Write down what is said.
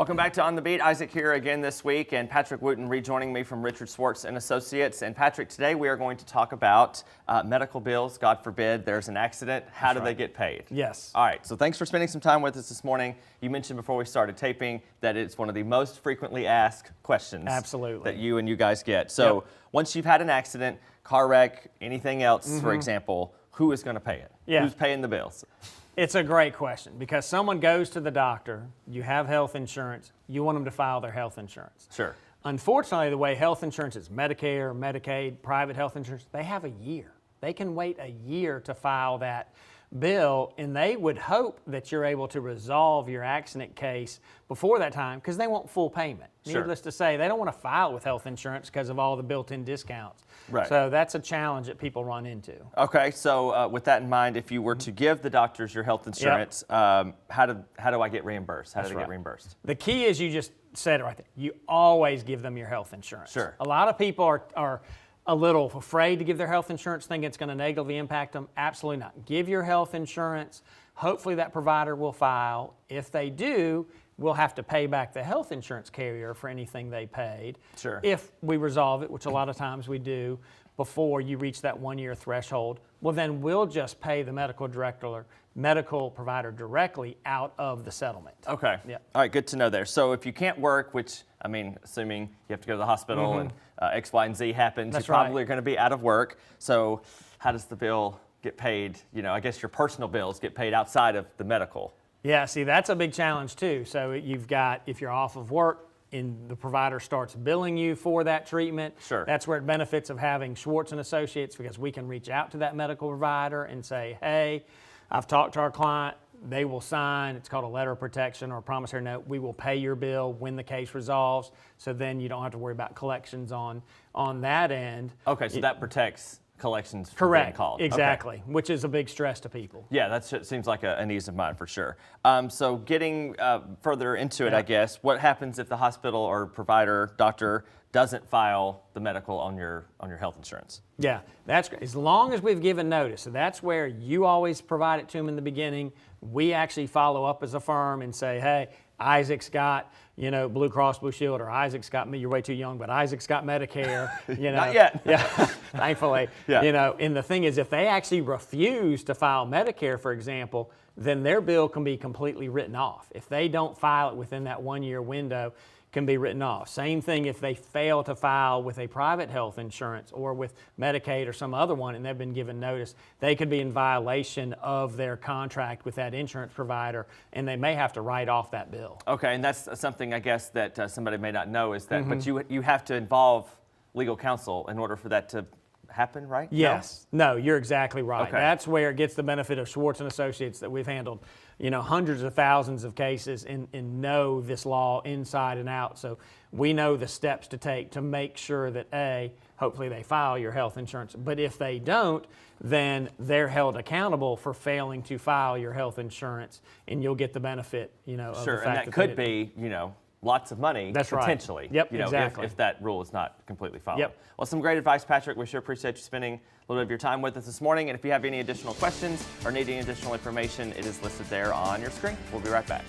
Welcome back to On the Beat. Isaac here again this week, and Patrick Wooten rejoining me from Richard Schwartz and Associates. And Patrick, today we are going to talk about medical bills. God forbid there's an accident. How do they get paid? Yes. All right, so thanks for spending some time with us this morning. You mentioned before we started taping that it's one of the most frequently asked questions that you guys get. So once you've had an accident, car wreck, anything else, for example, who is going to pay it? Yeah. Who's paying the bills? It's a great question because someone goes to the doctor, you have health insurance, you want them to file their health insurance. Sure. Unfortunately, the way health insurance is, Medicare, Medicaid, private health insurance, they have a year. They can wait a year to file that bill, and they would hope that you're able to resolve your accident case before that time because they want full payment. Sure. Needless to say, they don't want to file with health insurance because of all the built-in discounts. Right. So that's a challenge that people run into. Okay, so with that in mind, if you were to give the doctors your health insurance, how do I get reimbursed? How do they get reimbursed? The key is you just said it right there. You always give them your health insurance. Sure. A lot of people are a little afraid to give their health insurance, thinking it's going to negatively impact them. Absolutely not. Give your health insurance. Hopefully that provider will file. If they do, we'll have to pay back the health insurance carrier for anything they paid. Sure. If we resolve it, which a lot of times we do, before you reach that 1 year threshold, well then we'll just pay the medical director or medical provider directly out of the settlement. Okay. Yeah. All right, good to know there. So if you can't work, which, I mean, assuming you have to go to the hospital and X, Y, and Z happens, you probably are going to be out of work. So how does the bill get paid? You know, I guess your personal bills get paid outside of the medical. Yeah, see, that's a big challenge too. So you've got, if you're off of work and the provider starts billing you for that treatment, Sure. That's where it benefits of having Schwartz and Associates, because we can reach out to that medical provider and say, hey, I've talked to our client, they will sign, it's called a letter of protection or a promissory note, we will pay your bill when the case resolves, so then you don't have to worry about collections on that end. Okay, so that protects collections from being called. Exactly, okay. Which is a big stress to people. Yeah, that seems like an ease of mind for sure. So getting further into it, I guess, what happens if the hospital or provider, doctor, doesn't file the medical on your health insurance? Yeah, that's great. As long as we've given notice, so that's where you always provide it to them in the beginning. We actually follow up as a firm and say, hey, Isaac's got, Blue Cross Blue Shield, or Isaac's got me. You're way too young, but Isaac's got Medicare. Not yet. Yeah, thankfully. Yeah. And the thing is, if they actually refuse to file Medicare, for example, then their bill can be completely written off. If they don't file it within that 1 year window, can be written off. Same thing if they fail to file with a private health insurance or with Medicaid or some other one and they've been given notice, they could be in violation of their contract with that insurance provider and they may have to write off that bill. Okay, and that's something I guess that somebody may not know is that, but you have to involve legal counsel in order for that to happen, right? Yes. No, you're exactly right. Okay. That's where it gets the benefit of Schwartz and Associates that we've handled, hundreds of thousands of cases and know this law inside and out. So we know the steps to take to make sure that hopefully they file your health insurance. But if they don't, then they're held accountable for failing to file your health insurance and you'll get the benefit, of the fact Sure, and that could be, lots of money. That's right. Potentially. Yep, exactly. If that rule is not completely followed. Yep. Well, some great advice, Patrick. We sure appreciate you spending a little bit of your time with us this morning. And if you have any additional questions or need any additional information, it is listed there on your screen. We'll be right back.